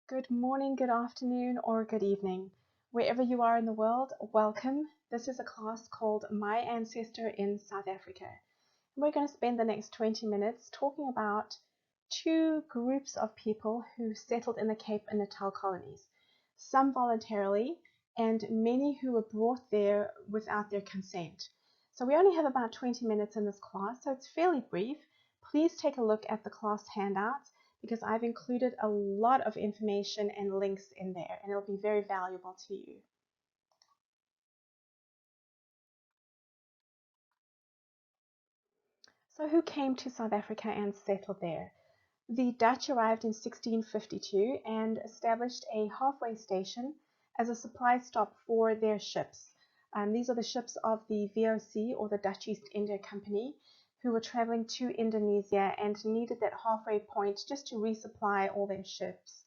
Good morning, good afternoon, or good evening. Wherever you are in the world, welcome. This is a class called My Ancestor in South Africa. We're going to spend the next 20 minutes talking about two groups of people who settled in the Cape and Natal colonies, some voluntarily and many who were brought there without their consent. So we only have about 20 minutes in this class, so it's fairly brief. Please take a look at the class handouts because I've included a lot of information and links in there, and it'll be very valuable to you. So who came to South Africa and settled there? The Dutch arrived in 1652 and established a halfway station as a supply stop for their ships. These are the ships of the VOC, or the Dutch East India Company, who were traveling to Indonesia and needed that halfway point just to resupply all their ships.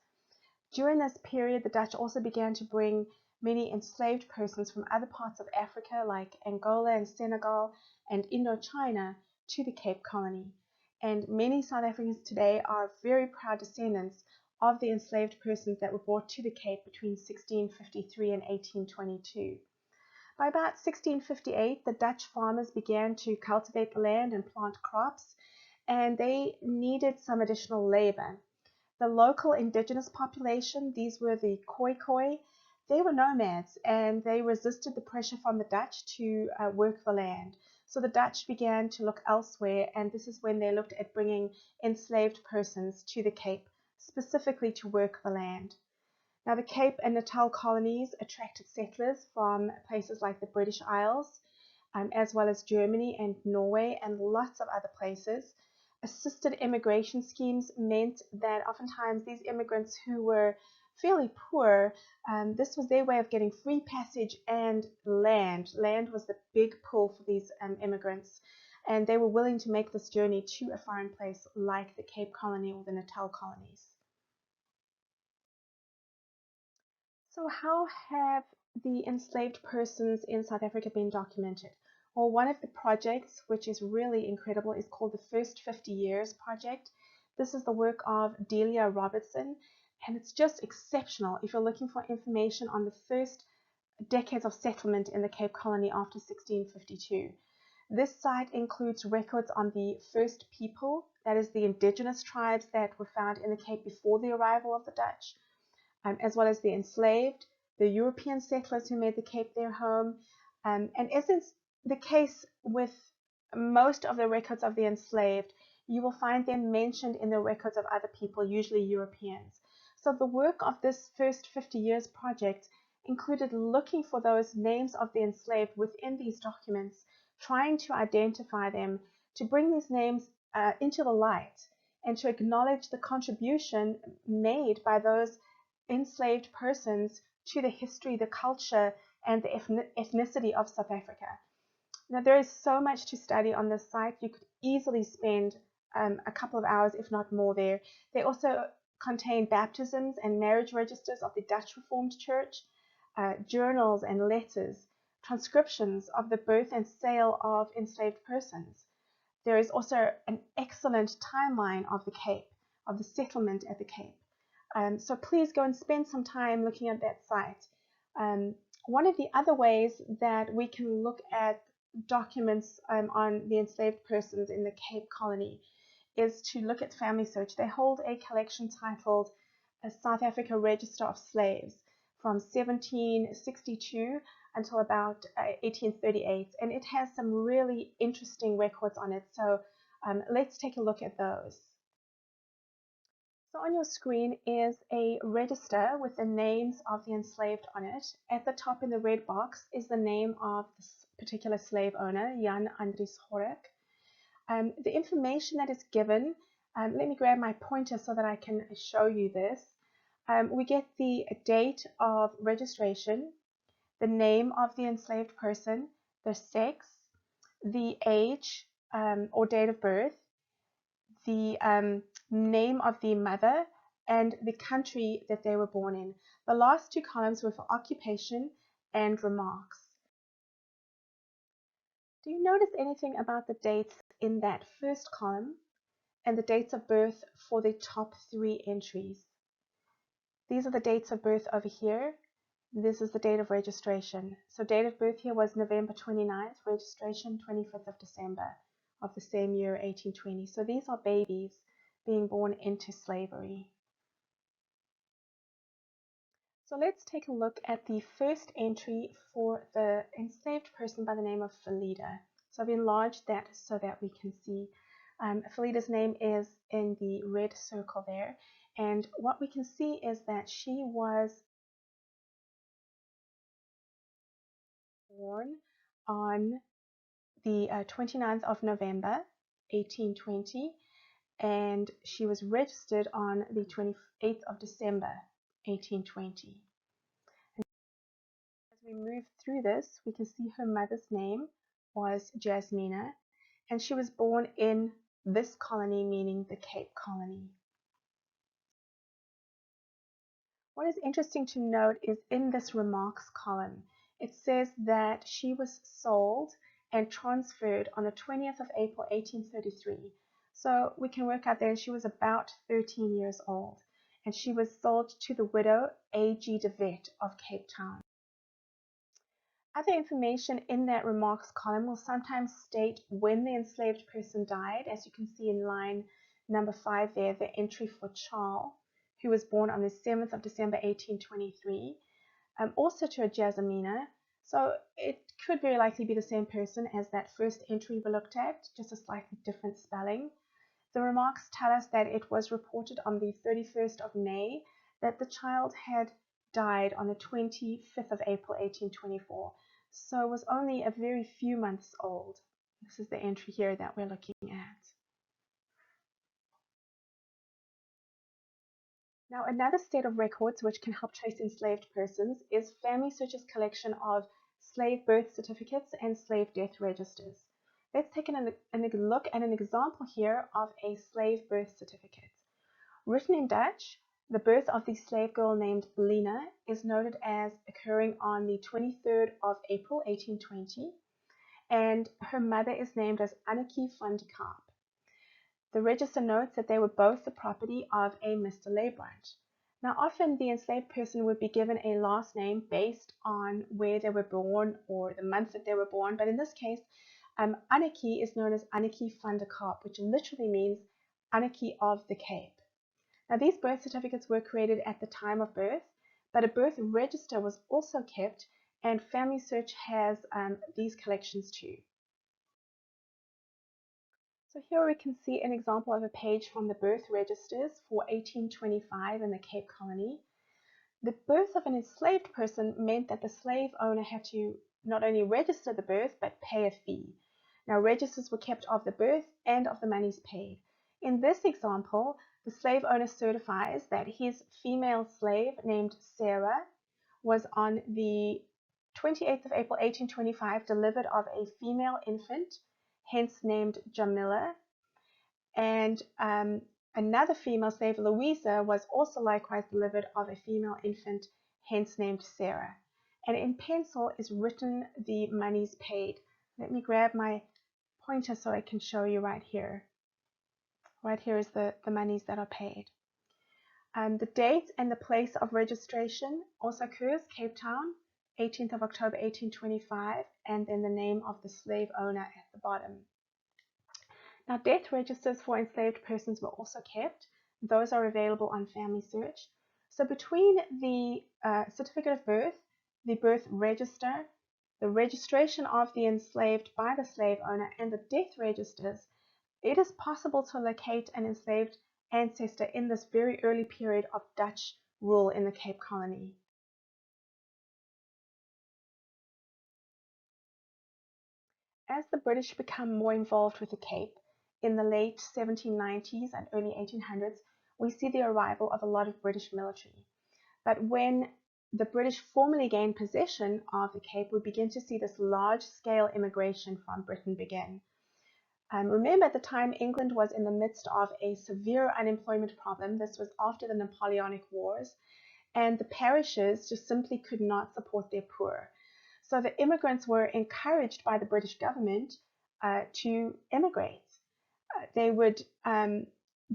During this period, the Dutch also began to bring many enslaved persons from other parts of Africa like Angola and Senegal and Indochina to the Cape Colony. And many South Africans today are very proud descendants of the enslaved persons that were brought to the Cape between 1653 and 1822. By about 1658, the Dutch farmers began to cultivate the land and plant crops, and they needed some additional labor. The local indigenous population, these were the Khoi, they were nomads and they resisted the pressure from the Dutch to work the land. So the Dutch began to look elsewhere, and this is when they looked at bringing enslaved persons to the Cape, specifically to work the land. Now, the Cape and Natal colonies attracted settlers from places like the British Isles, as well as Germany and Norway and lots of other places. Assisted immigration schemes meant that oftentimes these immigrants who were fairly poor, this was their way of getting free passage and land. Land was the big pull for these immigrants, and they were willing to make this journey to a foreign place like the Cape Colony or the Natal colonies. So how have the enslaved persons in South Africa been documented? Well, one of the projects, which is really incredible, is called the First 50 Years Project. This is the work of Delia Robertson, and it's just exceptional if you're looking for information on the first decades of settlement in the Cape Colony after 1652. This site includes records on the first people, that is the indigenous tribes that were found in the Cape before the arrival of the Dutch, as well as the enslaved, the European settlers who made the Cape their home. And as is the case with most of the records of the enslaved, you will find them mentioned in the records of other people, usually Europeans. So the work of this First 50 Years project included looking for those names of the enslaved within these documents, trying to identify them, to bring these names into the light, and to acknowledge the contribution made by those enslaved persons to the history, the culture, and the ethnicity of South Africa. Now, there is so much to study on this site. You could easily spend a couple of hours, if not more, there. They also contain baptisms and marriage registers of the Dutch Reformed Church, journals and letters, transcriptions of the birth and sale of enslaved persons. There is also an excellent timeline of the Cape, of the settlement at the Cape. So please go and spend some time looking at that site. One of the other ways that we can look at documents on the enslaved persons in the Cape Colony is to look at family search. They hold a collection titled A South Africa Register of Slaves from 1762 until about 1838, and it has some really interesting records on it. So let's take a look at those. So on your screen is a register with the names of the enslaved on it. At the top in the red box is the name of this particular slave owner, Jan Andries Horek. The information that is given, let me grab my pointer so that I can show you this. We get the date of registration, the name of the enslaved person, the sex, the age or date of birth, the name of the mother, and the country that they were born in. The last two columns were for occupation and remarks. Do you notice anything about the dates in that first column and the dates of birth for the top three entries? These are the dates of birth over here. This is the date of registration. So date of birth here was November 29th, registration 25th of December of the same year, 1820. So these are babies being born into slavery. So let's take a look at the first entry for the enslaved person by the name of Felida. So I've enlarged that so that we can see. Felida's name is in the red circle there. And what we can see is that she was born on the 29th of November, 1820, and she was registered on the 28th of December, 1820. As we move through this, we can see her mother's name was Jasmina, and she was born in this colony, meaning the Cape Colony. What is interesting to note is in this remarks column, it says that she was sold and transferred on the 20th of April 1833. So we can work out that she was about 13 years old, and she was sold to the widow A.G. de Wet of Cape Town. Other information in that remarks column will sometimes state when the enslaved person died, as you can see in line number 5 there, the entry for Charles, who was born on the 7th of December 1823, also to a Jasmina. So it could very likely be the same person as that first entry we looked at, just a slightly different spelling. The remarks tell us that it was reported on the 31st of May that the child had died on the 25th of April 1824, so it was only a very few months old. This is the entry here that we're looking at. Now, another set of records which can help trace enslaved persons is Family Search's collection of slave birth certificates and slave death registers. Let's take a look at an example here of a slave birth certificate. Written in Dutch, the birth of the slave girl named Lena is noted as occurring on the 23rd of April 1820, and her mother is named as Anneke van de Kaap. The register notes that they were both the property of a Mr. Leibrand. Now, often the enslaved person would be given a last name based on where they were born or the month that they were born, but in this case, Anneke is known as Anneke van de Kaap, which literally means Anneke of the Cape. Now, these birth certificates were created at the time of birth, but a birth register was also kept, and Family Search has these collections too. So here we can see an example of a page from the birth registers for 1825 in the Cape Colony. The birth of an enslaved person meant that the slave owner had to not only register the birth, but pay a fee. Now, registers were kept of the birth and of the monies paid. In this example, the slave owner certifies that his female slave named Sarah was on the 28th of April 1825 delivered of a female infant, hence named Jamila, and another female slave, Louisa, was also likewise delivered of a female infant, hence named Sarah. And in pencil is written the monies paid. Let me grab my pointer so I can show you right here. Right here is the monies that are paid. The date and the place of registration also occurs, Cape Town, 18th of October 1825, and then the name of the slave owner at the bottom. Now, death registers for enslaved persons were also kept. Those are available on Family Search. So between the certificate of birth, the birth register, the registration of the enslaved by the slave owner, and the death registers, it is possible to locate an enslaved ancestor in this very early period of Dutch rule in the Cape Colony. As the British become more involved with the Cape, in the late 1790s and early 1800s, we see the arrival of a lot of British military. But when the British formally gained possession of the Cape, we begin to see this large-scale immigration from Britain begin. Remember, at the time, England was in the midst of a severe unemployment problem. This was after the Napoleonic Wars, and the parishes just simply could not support their poor. So the immigrants were encouraged by the British government to immigrate. They would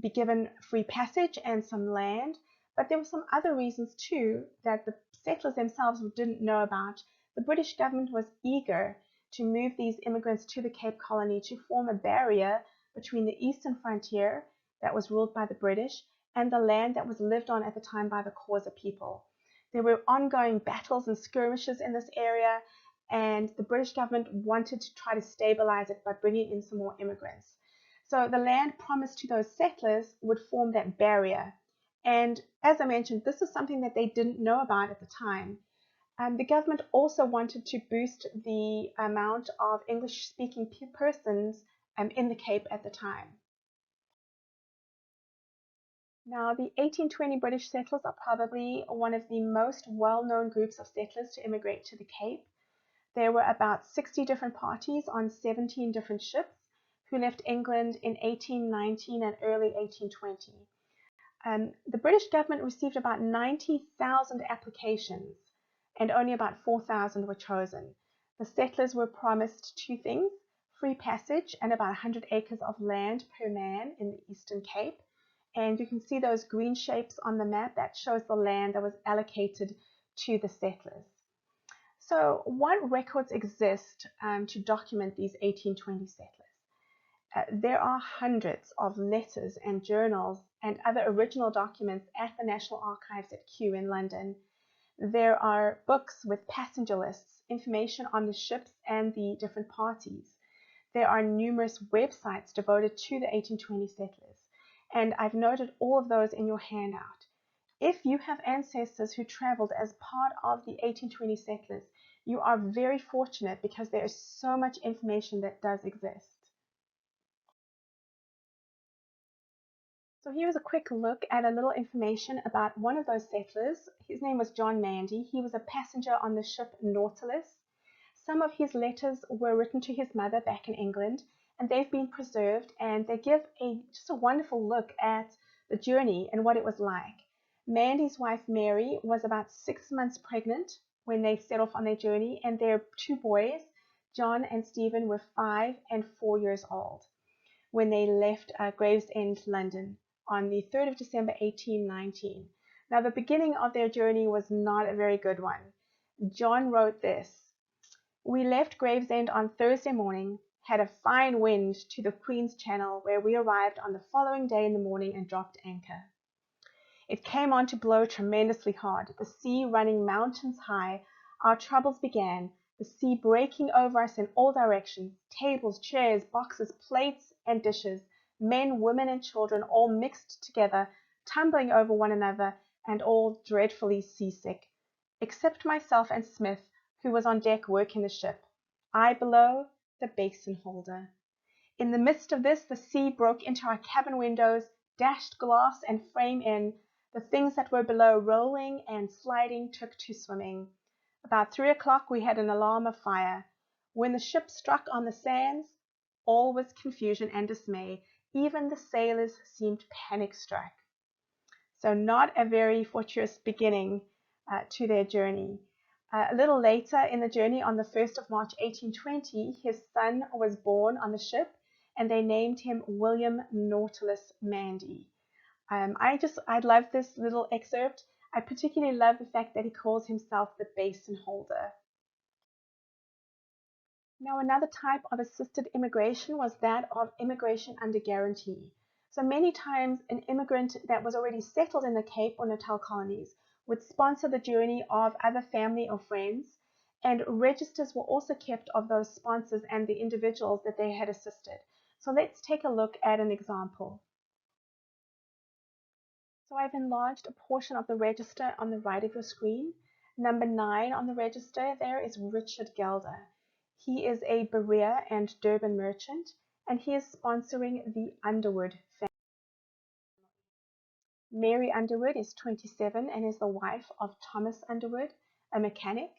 be given free passage and some land, But there were some other reasons too that the settlers themselves didn't know about. The British government was eager to move these immigrants to the Cape Colony to form a barrier between the eastern frontier that was ruled by the British and the land that was lived on at the time by the Xhosa people. There were ongoing battles and skirmishes in this area, and the British government wanted to try to stabilize it by bringing in some more immigrants. So the land promised to those settlers would form that barrier. And as I mentioned, this is something that they didn't know about at the time. The government also wanted to boost the amount of English-speaking persons in the Cape at the time. Now, the 1820 British settlers are probably one of the most well-known groups of settlers to immigrate to the Cape. There were about 60 different parties on 17 different ships who left England in 1819 and early 1820. The British government received about 90,000 applications, and only about 4,000 were chosen. The settlers were promised two things: free passage and about 100 acres of land per man in the Eastern Cape. And you can see those green shapes on the map. That shows the land that was allocated to the settlers. So what records exist to document these 1820 settlers? There are hundreds of letters and journals and other original documents at the National Archives at Kew in London. There are books with passenger lists, information on the ships and the different parties. There are numerous websites devoted to the 1820 settlers, and I've noted all of those in your handout. If you have ancestors who traveled as part of the 1820 settlers, you are very fortunate because there is so much information that does exist. So here's a quick look at a little information about one of those settlers. His name was John Mandy. He was a passenger on the ship Nautilus. Some of his letters were written to his mother back in England, and they've been preserved, and they give just a wonderful look at the journey and what it was like. Mandy's wife Mary was about 6 months pregnant when they set off on their journey, and their two boys, John and Stephen, were 5 and 4 years old when they left Gravesend, London on the 3rd of December 1819. Now the beginning of their journey was not a very good one. John wrote this: "We left Gravesend on Thursday morning, had a fine wind to the Queen's Channel, where we arrived on the following day in the morning and dropped anchor. It came on to blow tremendously hard, the sea running mountains high. Our troubles began, the sea breaking over us in all directions, tables, chairs, boxes, plates, and dishes, men, women, and children, all mixed together, tumbling over one another, and all dreadfully seasick, except myself and Smith, who was on deck working the ship, I below, the basin holder. In the midst of this, the sea broke into our cabin windows, dashed glass and frame in. The things that were below, rolling and sliding, took to swimming. About 3 o'clock we had an alarm of fire. When the ship struck on the sands, all was confusion and dismay. Even the sailors seemed panic-struck." So not a very fortuitous beginning to their journey. A little later in the journey, on the 1st of March 1820, his son was born on the ship, and they named him William Nautilus Mandy. I love this little excerpt. I particularly love the fact that he calls himself the basin holder. Now, another type of assisted immigration was that of immigration under guarantee. So many times an immigrant that was already settled in the Cape or Natal colonies would sponsor the journey of other family or friends, and registers were also kept of those sponsors and the individuals that they had assisted. So let's take a look at an example. So I've enlarged a portion of the register on the right of your screen. Number 9 on the register there is Richard Gelder. He is a Berea and Durban merchant, and he is sponsoring the Underwood family. Mary Underwood is 27 and is the wife of Thomas Underwood, a mechanic.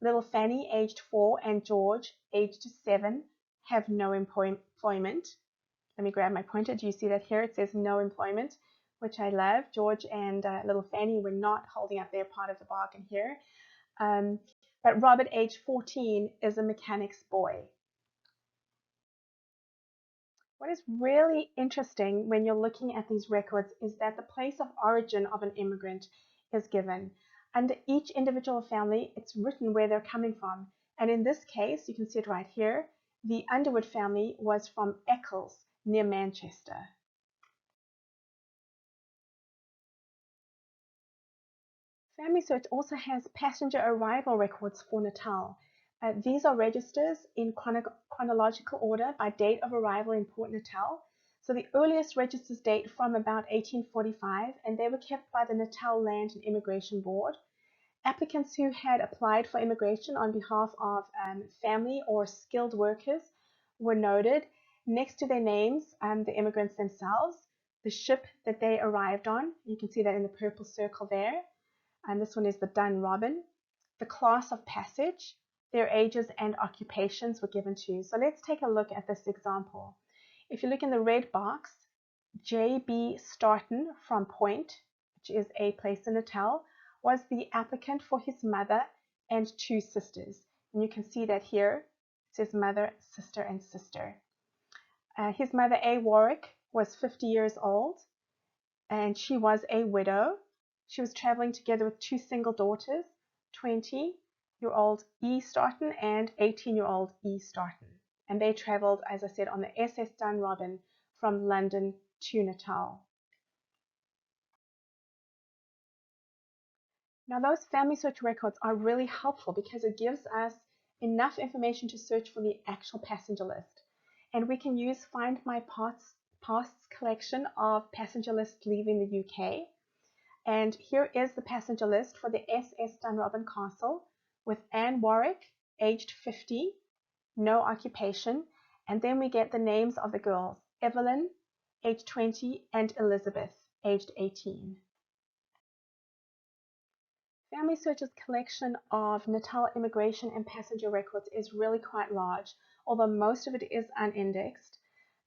Little Fanny, aged 4, and George, aged 7, have no employment. Let me grab my pointer. Do you see that here? It says no employment, which I love. George and little Fanny were not holding up their part of the bargain here. But Robert, age 14, is a mechanic's boy. What is really interesting when you're looking at these records is that the place of origin of an immigrant is given. Under each individual family, it's written where they're coming from. And in this case, you can see it right here, the Underwood family was from Eccles, near Manchester. Family Search also has passenger arrival records for Natal. These are registers in chronological order by date of arrival in Port Natal. So the earliest registers date from about 1845, and they were kept by the Natal Land and Immigration Board. Applicants who had applied for immigration on behalf of family or skilled workers were noted next to their names, the immigrants themselves, the ship that they arrived on. You can see that in the purple circle there. And this one is the Dun Robin. The class of passage, their ages and occupations were given to you. So let's take a look at this example. If you look in the red box, J.B. Starton from Point, which is a place in Natal, was the applicant for his mother and two sisters. And you can see that here. It says mother, sister, and sister. His mother, A. Warwick, was 50 years old, and she was a widow. She was traveling together with two single daughters, 20-year-old E. Starton and 18-year-old E. Starton. And they traveled, as I said, on the SS Dun Robin from London to Natal. Now, those family search records are really helpful because it gives us enough information to search for the actual passenger list. And we can use Find My Past's collection of passenger lists leaving the UK. And here is the passenger list for the SS Dunrobin Castle with Anne Warwick, aged 50, no occupation. And then we get the names of the girls, Evelyn, aged 20, and Elizabeth, aged 18. Family Search's collection of Natal immigration and passenger records is really quite large, although most of it is unindexed.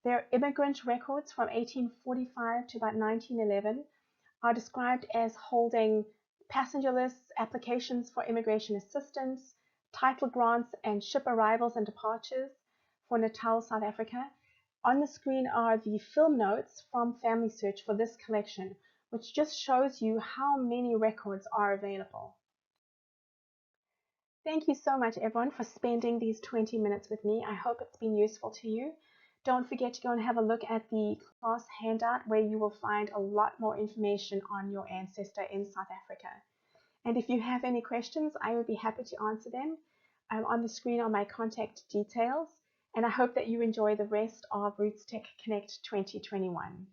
Their immigrant records from 1845 to about 1911 are described as holding passenger lists, applications for immigration assistance, title grants, and ship arrivals and departures for Natal, South Africa. On the screen are the film notes from Family Search for this collection, which just shows you how many records are available. Thank you so much, everyone, for spending these 20 minutes with me. I hope it's been useful to you. Don't forget to go and have a look at the class handout where you will find a lot more information on your ancestor in South Africa. And if you have any questions, I would be happy to answer them. On the screen are my contact details, and I hope that you enjoy the rest of Roots Tech Connect 2021.